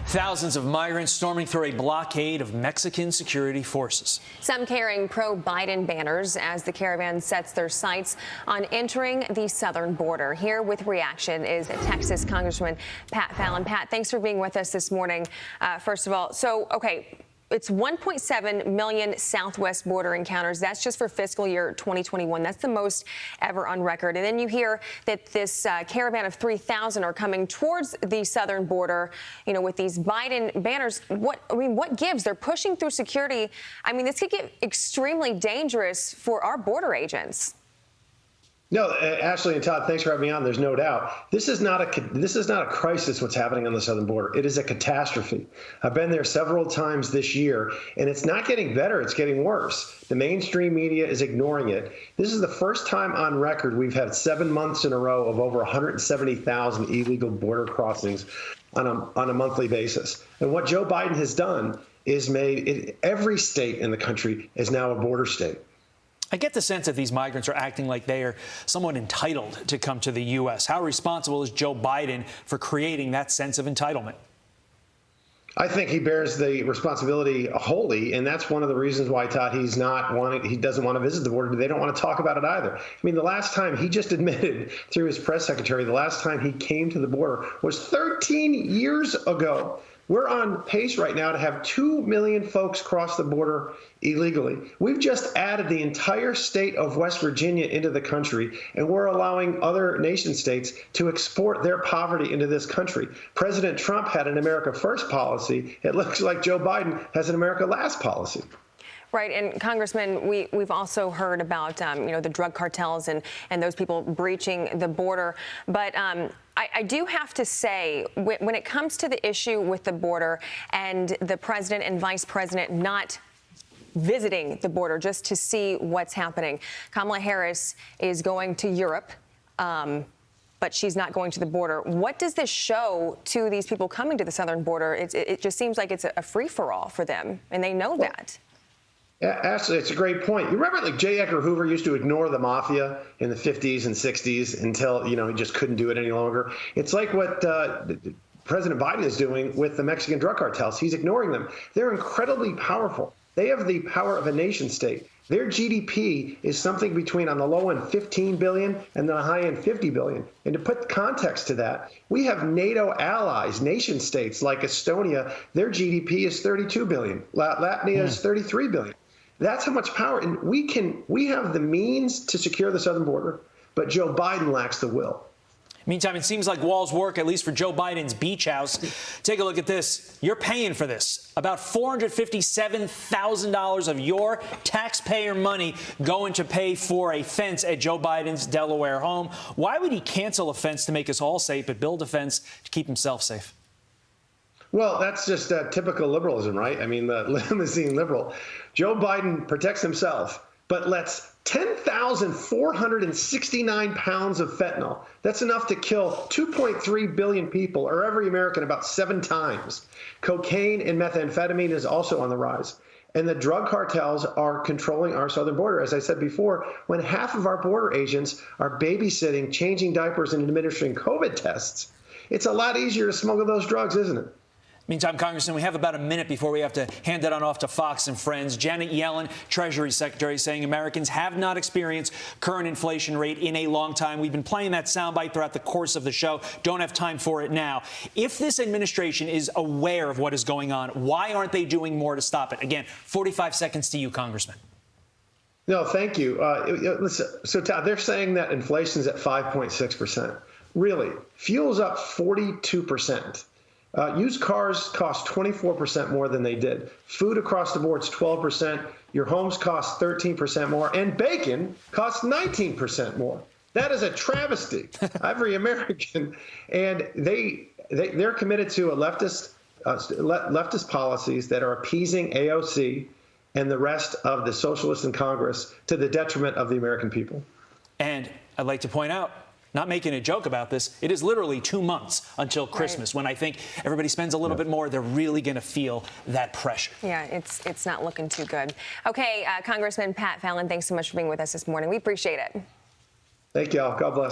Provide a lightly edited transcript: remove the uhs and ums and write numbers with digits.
Thousands of migrants storming through a blockade of Mexican security forces. Some carrying pro-Biden banners as the caravan sets their sights on entering the southern border. Here with reaction is Texas Congressman Pat Fallon. Pat, thanks for being with us this morning. First of all, it's 1.7 million southwest border encounters. That's just for fiscal year 2021. That's the most ever on record. And then you hear that this caravan of 3,000 are coming towards the southern border, with these Biden banners. What gives? They're pushing through security. This could get extremely dangerous for our border agents. No, Ashley and Todd, thanks for having me on. There's no doubt. This is not a crisis, what's happening on the southern border. It is a catastrophe. I've been there several times this year, and it's not getting better. It's getting worse. The mainstream media is ignoring it. This is the first time on record we've had 7 months in a row of over 170,000 illegal border crossings on a monthly basis. And what Joe Biden has done is made every state in the country is now a border state. I get the sense that these migrants are acting like they are somewhat entitled to come to the U.S. How responsible is Joe Biden for creating that sense of entitlement? I think he bears the responsibility wholly, and that's one of the reasons why, Todd, he doesn't want to visit the border. They don't want to talk about it either. The last time he just admitted through his press secretary, the last time he came to the border was 13 years ago. We're on pace right now to have 2 million folks cross the border illegally. We've just added the entire state of West Virginia into the country, and we're allowing other nation states to export their poverty into this country. President Trump had an America First policy. It looks like Joe Biden has an America Last policy. Right. And Congressman, we've also heard about, the drug cartels and those people breaching the border. But I do have to say, when it comes to the issue with the border and the president and vice president not visiting the border just to see what's happening, Kamala Harris is going to Europe, but she's not going to the border. What does this show to these people coming to the southern border? It just seems like it's a free-for-all for them, and they know that. Yeah, Ashley, it's a great point. You remember, J. Edgar Hoover used to ignore the mafia in the 50s and 60s until, he just couldn't do it any longer. It's like what President Biden is doing with the Mexican drug cartels. He's ignoring them. They're incredibly powerful. They have the power of a nation state. Their GDP is something between, on the low end, 15 billion and the high end, 50 billion. And to put context to that, we have NATO allies, nation states like Estonia. Their GDP is 32 billion. Latvia is 33 billion. That's how much power. And we have the means to secure the southern border, but Joe Biden lacks the will. Meantime, it seems like walls work, at least for Joe Biden's beach house. Take a look at this. You're paying for this. About $457,000 of your taxpayer money going to pay for a fence at Joe Biden's Delaware home. Why would he cancel a fence to make us all safe, but build a fence to keep himself safe? Well, that's just typical liberalism, right? The limousine liberal. Joe Biden protects himself, but lets 10,469 pounds of fentanyl. That's enough to kill 2.3 billion people, or every American, about 7 times. Cocaine and methamphetamine is also on the rise. And the drug cartels are controlling our southern border. As I said before, when half of our border agents are babysitting, changing diapers, and administering COVID tests, it's a lot easier to smuggle those drugs, isn't it? Meantime, Congressman, we have about a minute before we have to hand it on off to Fox and Friends. Janet Yellen, Treasury Secretary, saying Americans have not experienced current inflation rate in a long time. We've been playing that soundbite throughout the course of the show. Don't have time for it now. If this administration is aware of what is going on, why aren't they doing more to stop it? Again, 45 seconds to you, Congressman. No, thank you. Listen, so, Todd, they're saying that inflation's at 5.6%. Really, fuel's up 42%. Used cars cost 24% more than they did. Food across the board is 12%. Your homes cost 13% more. And bacon costs 19% more. That is a travesty. Every American. And they're committed to a leftist policies that are appeasing AOC and the rest of the socialists in Congress to the detriment of the American people. And I'd like to point out, not making a joke about this, it is literally 2 months until Christmas, when I think everybody spends a little bit more. They're really going to feel that pressure. Yeah, it's not looking too good. Okay, Congressman Pat Fallon, thanks so much for being with us this morning. We appreciate it. Thank you all. God bless.